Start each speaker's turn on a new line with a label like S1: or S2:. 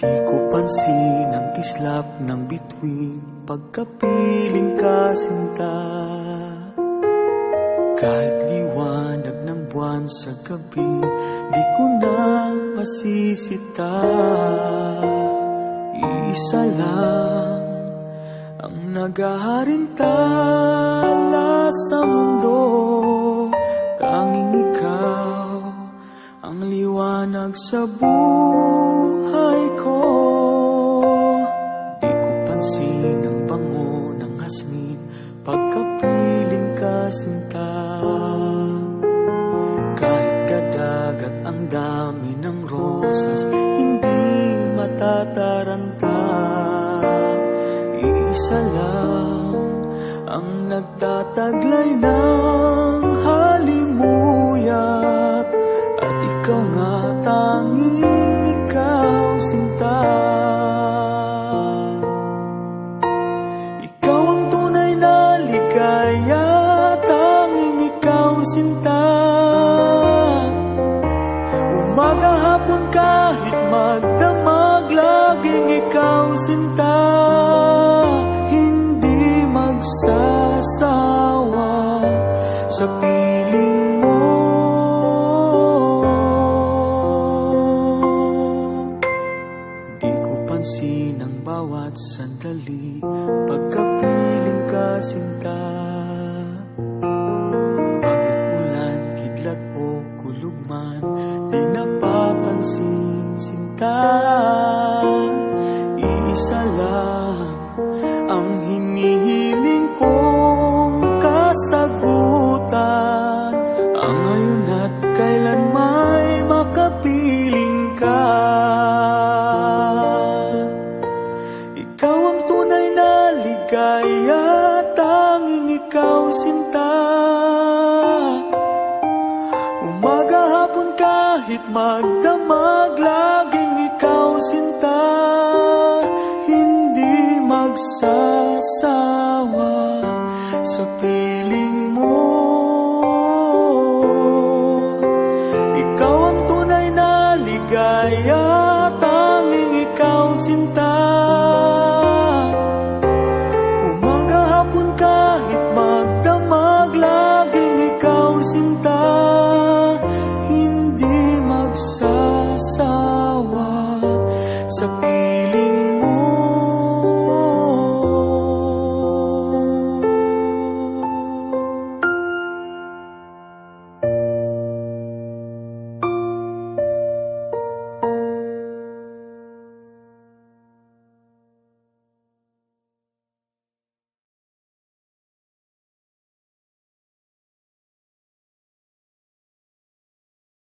S1: Di ko pansin ang kislap ng bituin pagkapiling ka, sinta. Kahit liwanag ng buwan sa gabi, di ko na masisita. Iisa lang ang naghaharintala sa mundo, tanging ikaw ang liwanag sa buhay ko. Di ko pansin ang bango ng hasmin pagkapiling ka, sinta. Kahit gadagat ang dami ng rosas, hindi matataranta. Iisa lang ang nagtataglay ng halimuyak, at ikaw nga, tanging ikaw, sinta. Ikaw ang tunay na ligaya, tanging ikaw, sinta. Umaga, hapon, kahit magdamag, laging ikaw, sinta. Hindi magsasawa sa piling mo. Di ko pansin ang bawat sandali pagkapiling ka, sinta. Bakit ulan, kidlat o kulugman, di napapansin, sinta. Iisa lang ang hinihiling kong kasagutan, ang ngayon at kailan may makapiling ka. Ikaw ang tunay na ligaya, tanging ikaw, sinta. Umaga, hapon, kahit magdamag, laging ikaw, sinta. Hindi magsasawa sa piling mo. Ikaw ang tunay na ligaya,